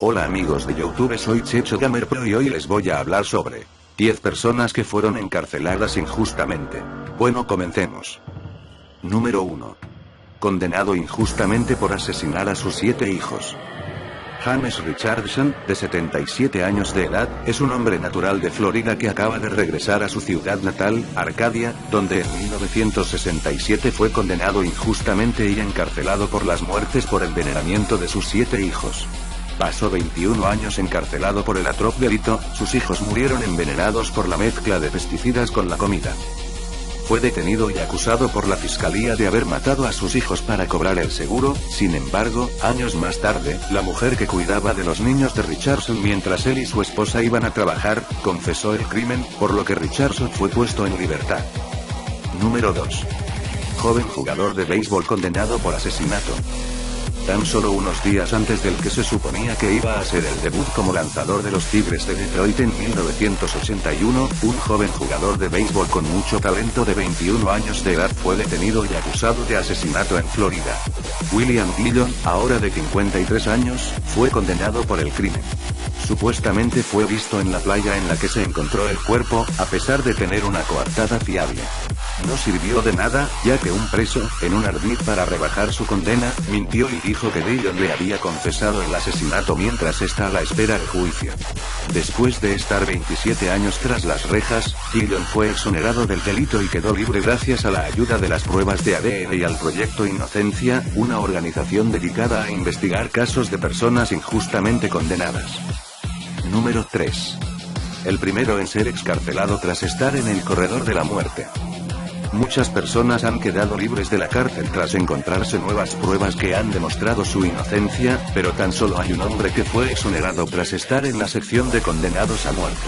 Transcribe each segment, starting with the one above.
Hola amigos de YouTube, soy Checho Gamer Pro y hoy les voy a hablar sobre 10 personas que fueron encarceladas injustamente. Bueno, comencemos. Número 1. Condenado injustamente por asesinar a sus 7 hijos. James Richardson, de 77 años de edad, es un hombre natural de Florida que acaba de regresar a su ciudad natal, Arcadia, donde en 1967 fue condenado injustamente y encarcelado por las muertes por envenenamiento de sus 7 hijos. Pasó 21 años encarcelado por el atroz delito. Sus hijos murieron envenenados por la mezcla de pesticidas con la comida. Fue detenido y acusado por la fiscalía de haber matado a sus hijos para cobrar el seguro. Sin embargo, años más tarde, la mujer que cuidaba de los niños de Richardson mientras él y su esposa iban a trabajar, confesó el crimen, por lo que Richardson fue puesto en libertad. Número 2. Joven jugador de béisbol condenado por asesinato. Tan solo unos días antes del que se suponía que iba a ser el debut como lanzador de los Tigres de Detroit en 1981, un joven jugador de béisbol con mucho talento de 21 años de edad fue detenido y acusado de asesinato en Florida. William Dillon, ahora de 53 años, fue condenado por el crimen. Supuestamente fue visto en la playa en la que se encontró el cuerpo, a pesar de tener una coartada fiable. No sirvió de nada, ya que un preso, en un ardid para rebajar su condena, mintió y dijo que Dillon le había confesado el asesinato mientras está a la espera de juicio. Después de estar 27 años tras las rejas, Dillon fue exonerado del delito y quedó libre gracias a la ayuda de las pruebas de ADN y al Proyecto Inocencia, una organización dedicada a investigar casos de personas injustamente condenadas. Número 3. El primero en ser excarcelado tras estar en el corredor de la muerte. Muchas personas han quedado libres de la cárcel tras encontrarse nuevas pruebas que han demostrado su inocencia, pero tan solo hay un hombre que fue exonerado tras estar en la sección de condenados a muerte.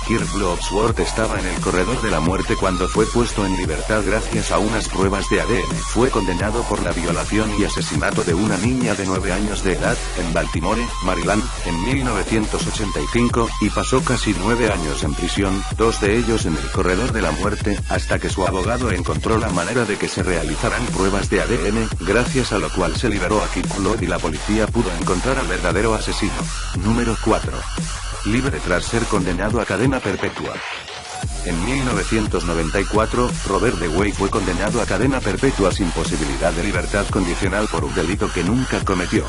Kirk Bloodworth estaba en el corredor de la muerte cuando fue puesto en libertad gracias a unas pruebas de ADN. Fue condenado por la violación y asesinato de una niña de 9 años de edad, en Baltimore, Maryland, en 1985, y pasó casi 9 años en prisión, 2 de ellos en el corredor de la muerte, hasta que su abogado encontró la manera de que se realizaran pruebas de ADN, gracias a lo cual se liberó a Kirk Blood y la policía pudo encontrar al verdadero asesino. Número 4. Libre tras ser condenado a cadena perpetua. En 1994, Robert DeWay fue condenado a cadena perpetua sin posibilidad de libertad condicional por un delito que nunca cometió.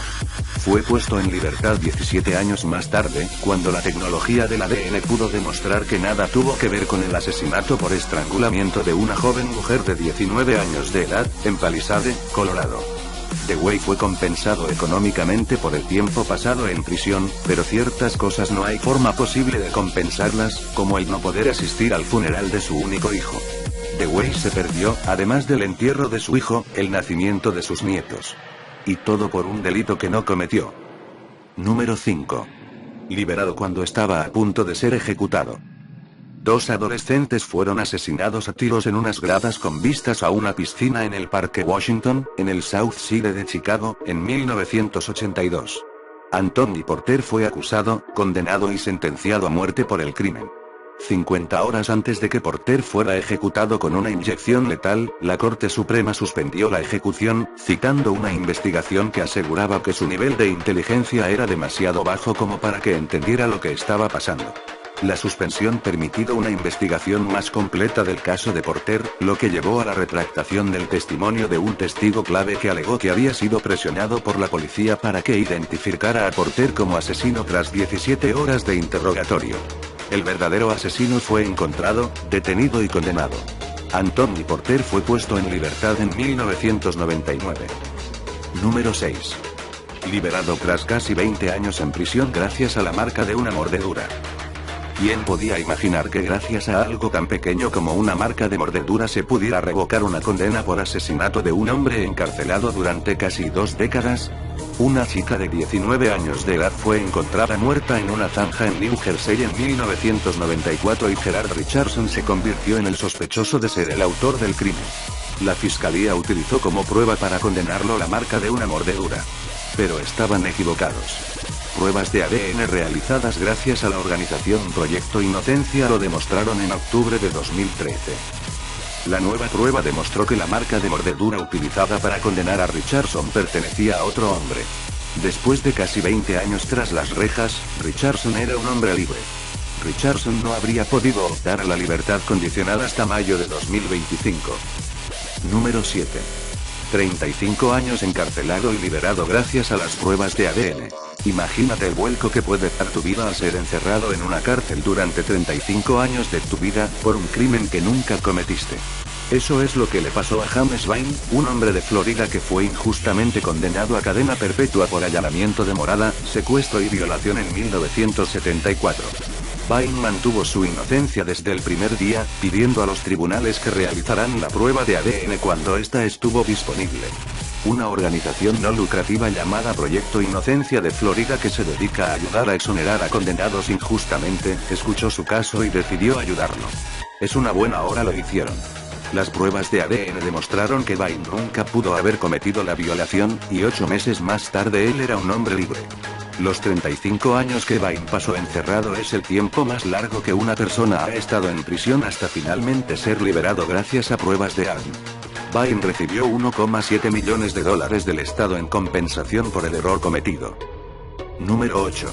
Fue puesto en libertad 17 años más tarde, cuando la tecnología del ADN pudo demostrar que nada tuvo que ver con el asesinato por estrangulamiento de una joven mujer de 19 años de edad, en Palisade, Colorado. DeWay fue compensado económicamente por el tiempo pasado en prisión, pero ciertas cosas no hay forma posible de compensarlas, como el no poder asistir al funeral de su único hijo. DeWay se perdió, además del entierro de su hijo, el nacimiento de sus nietos. Y todo por un delito que no cometió. Número 5. Liberado cuando estaba a punto de ser ejecutado. 2 adolescentes fueron asesinados a tiros en unas gradas con vistas a una piscina en el Parque Washington, en el South Side de Chicago, en 1982. Anthony Porter fue acusado, condenado y sentenciado a muerte por el crimen. 50 horas antes de que Porter fuera ejecutado con una inyección letal, la Corte Suprema suspendió la ejecución, citando una investigación que aseguraba que su nivel de inteligencia era demasiado bajo como para que entendiera lo que estaba pasando. La suspensión permitió una investigación más completa del caso de Porter, lo que llevó a la retractación del testimonio de un testigo clave que alegó que había sido presionado por la policía para que identificara a Porter como asesino tras 17 horas de interrogatorio. El verdadero asesino fue encontrado, detenido y condenado. Anthony Porter fue puesto en libertad en 1999. Número 6. Liberado tras casi 20 años en prisión gracias a la marca de una mordedura. ¿Quién podía imaginar que gracias a algo tan pequeño como una marca de mordedura se pudiera revocar una condena por asesinato de un hombre encarcelado durante casi 2 décadas? Una chica de 19 años de edad fue encontrada muerta en una zanja en New Jersey en 1994 y Gerard Richardson se convirtió en el sospechoso de ser el autor del crimen. La fiscalía utilizó como prueba para condenarlo la marca de una mordedura. Pero estaban equivocados. Pruebas de ADN realizadas gracias a la organización Proyecto Inocencia lo demostraron en octubre de 2013. La nueva prueba demostró que la marca de mordedura utilizada para condenar a Richardson pertenecía a otro hombre. Después de casi 20 años tras las rejas, Richardson era un hombre libre. Richardson no habría podido optar a la libertad condicional hasta mayo de 2025. Número 7. 35 años encarcelado y liberado gracias a las pruebas de ADN. Imagínate el vuelco que puede dar tu vida al ser encerrado en una cárcel durante 35 años de tu vida, por un crimen que nunca cometiste. Eso es lo que le pasó a James Vine, un hombre de Florida que fue injustamente condenado a cadena perpetua por allanamiento de morada, secuestro y violación en 1974. Vine mantuvo su inocencia desde el primer día, pidiendo a los tribunales que realizaran la prueba de ADN cuando ésta estuvo disponible. Una organización no lucrativa llamada Proyecto Inocencia de Florida, que se dedica a ayudar a exonerar a condenados injustamente, escuchó su caso y decidió ayudarlo. Es una buena hora lo hicieron. Las pruebas de ADN demostraron que Vine nunca pudo haber cometido la violación, y 8 meses más tarde él era un hombre libre. Los 35 años que Vine pasó encerrado es el tiempo más largo que una persona ha estado en prisión hasta finalmente ser liberado gracias a pruebas de ADN. Vine recibió $1,7 millones del Estado en compensación por el error cometido. Número 8.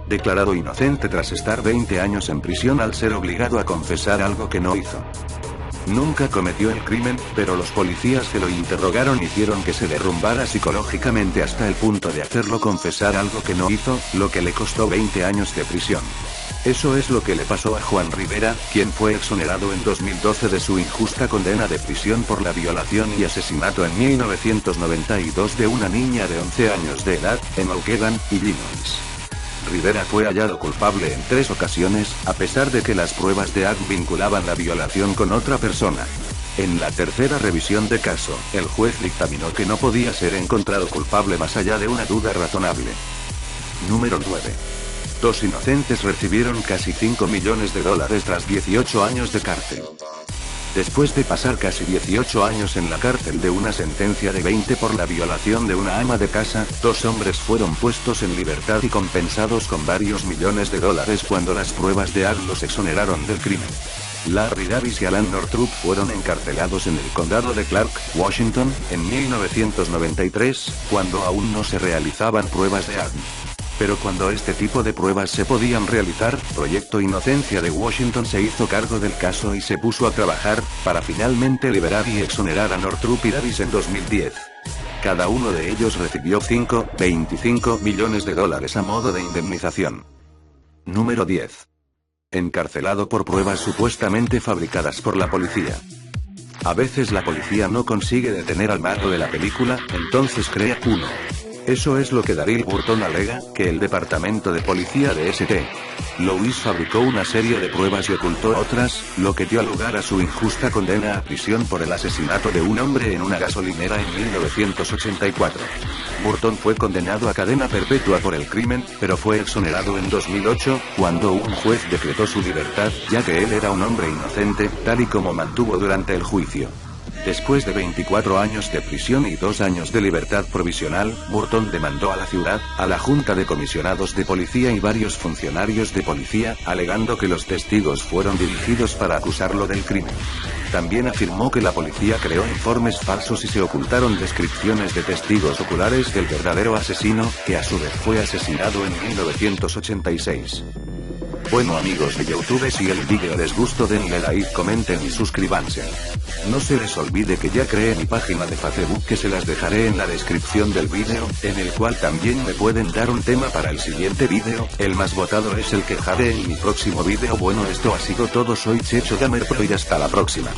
Declarado inocente tras estar 20 años en prisión al ser obligado a confesar algo que no hizo. Nunca cometió el crimen, pero los policías que lo interrogaron hicieron que se derrumbara psicológicamente hasta el punto de hacerlo confesar algo que no hizo, lo que le costó 20 años de prisión. Eso es lo que le pasó a Juan Rivera, quien fue exonerado en 2012 de su injusta condena de prisión por la violación y asesinato en 1992 de una niña de 11 años de edad, en Waukegan, Illinois. Rivera fue hallado culpable en 3 ocasiones, a pesar de que las pruebas de ADN vinculaban la violación con otra persona. En la tercera revisión de caso, el juez dictaminó que no podía ser encontrado culpable más allá de una duda razonable. Número 9. 2 inocentes recibieron casi $5 millones tras 18 años de cárcel. Después de pasar casi 18 años en la cárcel de una sentencia de 20 por la violación de una ama de casa, 2 hombres fueron puestos en libertad y compensados con varios millones de dólares cuando las pruebas de ADN los exoneraron del crimen. Larry Davis y Alan Northrop fueron encarcelados en el condado de Clark, Washington, en 1993, cuando aún no se realizaban pruebas de ADN. Pero cuando este tipo de pruebas se podían realizar, Proyecto Inocencia de Washington se hizo cargo del caso y se puso a trabajar, para finalmente liberar y exonerar a Northrop y Davis en 2010. Cada uno de ellos recibió $25 millones a modo de indemnización. Número 10. Encarcelado por pruebas supuestamente fabricadas por la policía. A veces la policía no consigue detener al malo de la película, entonces crea uno. Eso es lo que Daryl Burton alega, que el departamento de policía de St. Louis fabricó una serie de pruebas y ocultó otras, lo que dio lugar a su injusta condena a prisión por el asesinato de un hombre en una gasolinera en 1984. Burton fue condenado a cadena perpetua por el crimen, pero fue exonerado en 2008, cuando un juez decretó su libertad, ya que él era un hombre inocente, tal y como mantuvo durante el juicio. Después de 24 años de prisión y 2 años de libertad provisional, Burton demandó a la ciudad, a la Junta de Comisionados de Policía y varios funcionarios de policía, alegando que los testigos fueron dirigidos para acusarlo del crimen. También afirmó que la policía creó informes falsos y se ocultaron descripciones de testigos oculares del verdadero asesino, que a su vez fue asesinado en 1986. Bueno amigos de YouTube, si el vídeo les gustó denle like, comenten y suscríbanse. No se les olvide que ya creé mi página de Facebook, que se las dejaré en la descripción del vídeo, en el cual también me pueden dar un tema para el siguiente vídeo, el más votado es el que dejaré en mi próximo vídeo. Bueno, esto ha sido todo, soy Checho Gamer Pro y hasta la próxima.